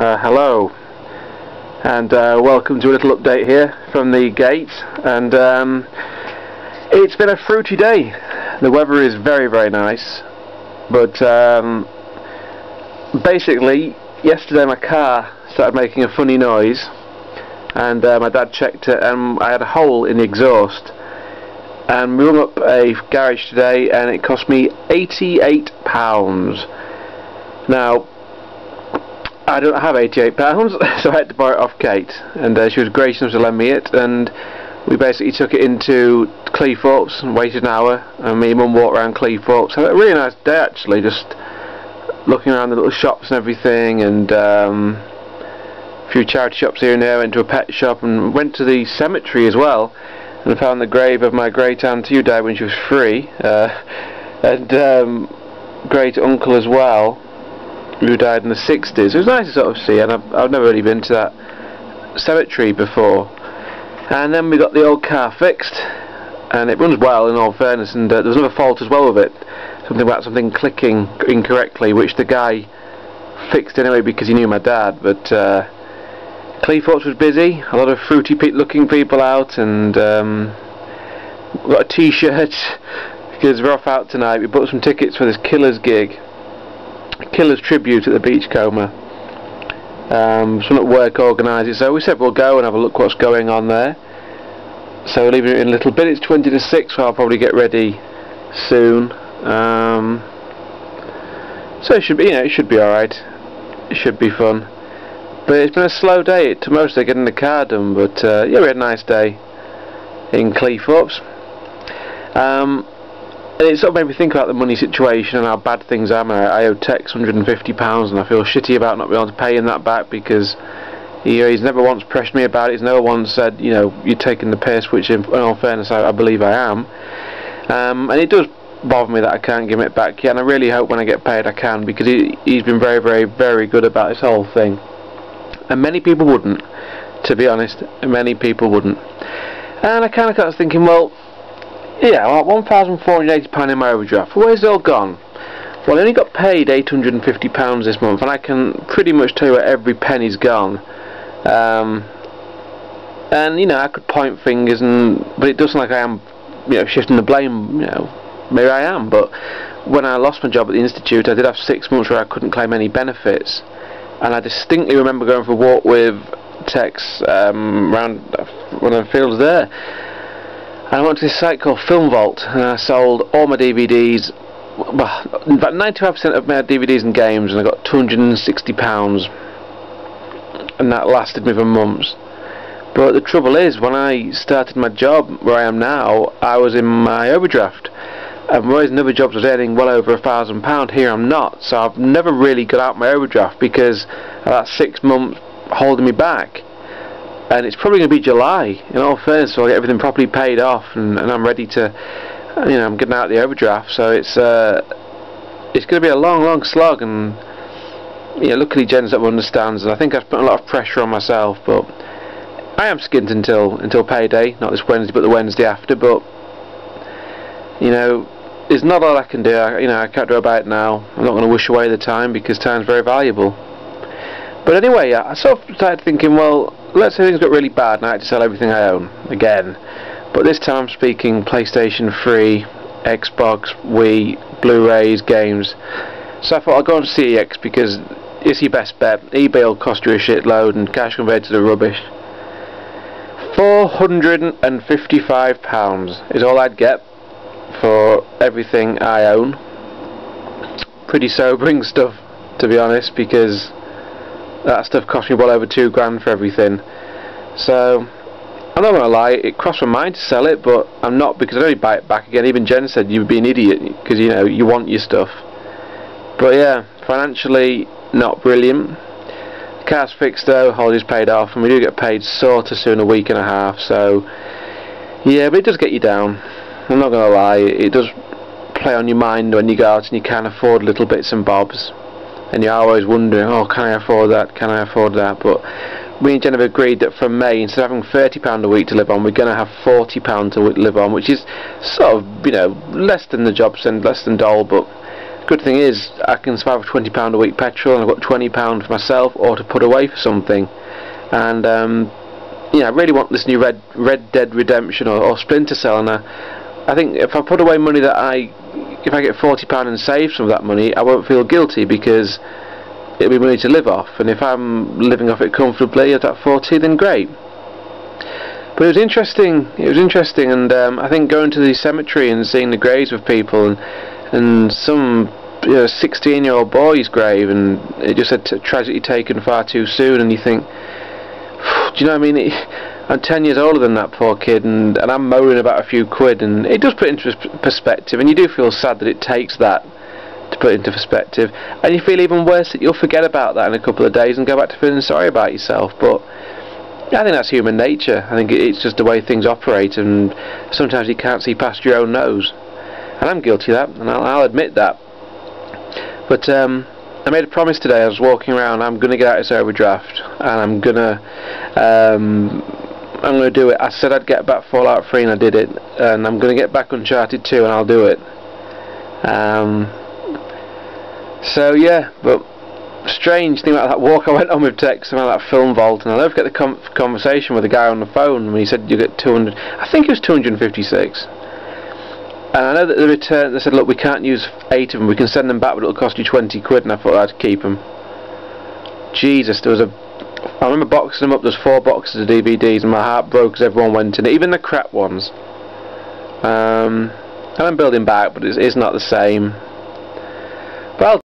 Hello, and welcome to a little update here from the gate. And it's been a fruity day. The weather is very, very nice, but basically yesterday my car started making a funny noise, and my dad checked it, and I had a hole in the exhaust. And we rung up a garage today, and it cost me £88. Now, I don't have £88, so I had to buy it off Kate, and she was gracious enough to lend me it. And we basically took it into Cleethorpes and waited an hour, and me and Mum walked around Cleethorpes. Had a really nice day actually, just looking around the little shops and everything, and a few charity shops here and there. Went to a pet shop and went to the cemetery as well, and found the grave of my great aunt who died when she was 3, and great uncle as well, who died in the 60s. It was nice to sort of see, and I've never really been to that cemetery before. And then we got the old car fixed, and it runs well in all fairness, and there was another fault as well with it, something about something clicking incorrectly, which the guy fixed anyway because he knew my dad. But Cleethorpes was busy, a lot of fruity looking people out, and got a t-shirt because we're off out tonight. We bought some tickets for this Killers gig, Killers tribute at the Beachcomber. Some at work organised it, so we said we'll go and have a look what's going on there. So we're leaving it in a little bit. It's 20 to 6, so I'll probably get ready soon. So it should be, it should be alright. It should be fun. But it's been a slow day. It took most of getting the car done, but yeah, we had a nice day in Cleethorpes. And it sort of made me think about the money situation and how bad things are. I owe Tex £150, and I feel shitty about not being able to pay him that back, because he's never once pressured me about it. He's never once said, you're taking the piss, which in all fairness I believe I am. And it does bother me that I can't give him it back yet, and I really hope when I get paid I can, because he's been very, very, very good about this whole thing. And many people wouldn't, to be honest. Many people wouldn't. And I kind of got thinking, well, yeah, £1,480 in my overdraft. Where's it all gone? Well, I only got paid £850 this month, and I can pretty much tell you where every penny's gone. And I could point fingers, but it doesn't like I am, shifting the blame. Maybe I am, but when I lost my job at the institute, I did have 6 months where I couldn't claim any benefits, and I distinctly remember going for a walk with Tex around one of the fields there. I went to this site called Film Vault, and I sold all my DVDs, about 95% of my DVDs and games, and I got £260, and that lasted me for months. But the trouble is, when I started my job where I am now, I was in my overdraft, and whereas in other jobs I was earning well over £1,000, here I'm not, so I've never really got out my overdraft because of that 6 months holding me back. And it's probably going to be July, in all fairness, so I'll get everything properly paid off, and I'm ready to, I'm getting out of the overdraft. So it's going to be a long, long slog, and luckily Jen sort of understands, and I think I've put a lot of pressure on myself, but I am skint until payday, not this Wednesday, but the Wednesday after. But there's not a lot I can do. I can't do about it now. I'm not going to wish away the time, because time's very valuable. But anyway, I sort of started thinking, well, let's say things got really bad and I had to sell everything I own again. But this time I'm speaking PlayStation 3, Xbox, Wii, Blu-rays, games. So I thought I'll go on CEX, because it's your best bet. eBay will cost you a shitload, and cash converted to the rubbish. £455 is all I'd get for everything I own. Pretty sobering stuff, to be honest, because that stuff cost me well over £2 for everything. So I'm not gonna lie, it crossed my mind to sell it, but I'm not, because I'd only buy it back again. Even Jen said you'd be an idiot, because you want your stuff. But yeah, financially not brilliant. The car's fixed though, holidays paid off, and we do get paid sort of soon, a week and a half. So yeah, but it does get you down. I'm not gonna lie, it does play on your mind when you go out and you can't afford little bits and bobs. And you're always wondering, oh, can I afford that, can I afford that? But me and Jen have agreed that from May, instead of having £30 a week to live on, we're going to have £40 to live on, which is sort of, less than the job send, less than dole, but good thing is I can survive with £20 a week petrol, and I've got £20 for myself or to put away for something. And I really want this new Red Dead Redemption or Splinter Cell, and I think if I put away money if I get £40 and save some of that money, I won't feel guilty because it'll be money to live off, and if I'm living off it comfortably at that 40, then great. But it was interesting, and I think going to the cemetery and seeing the graves of people, and some 16-year-old boy's grave, and it just said tragedy taken far too soon, and you think, do you know what I mean? I'm 10 years older than that poor kid, and I'm mowing about a few quid, and it does put it into perspective, and you do feel sad that it takes that to put it into perspective, and you feel even worse that you'll forget about that in a couple of days and go back to feeling sorry about yourself. But I think that's human nature. I think it's just the way things operate, and sometimes you can't see past your own nose, and I'm guilty of that, and I'll admit that. But I made a promise today. I was walking around, I'm going to get out of this overdraft, and I'm going to do it. I said I'd get back Fallout 3, and I did it, and I'm going to get back Uncharted 2, and I'll do it. So yeah, but strange thing about that walk I went on with Tex about that film vault, and I'll never forget the conversation with the guy on the phone when he said you get 200, I think it was 256. And I know that the return, they said, look, we can't use 8 of them, we can send them back, but it'll cost you 20 quid, and I thought I'd keep them. Jesus, I remember boxing them up, there's 4 boxes of DVDs, and my heart broke as everyone went in it, even the crap ones. And I'm building back, but it's not the same. But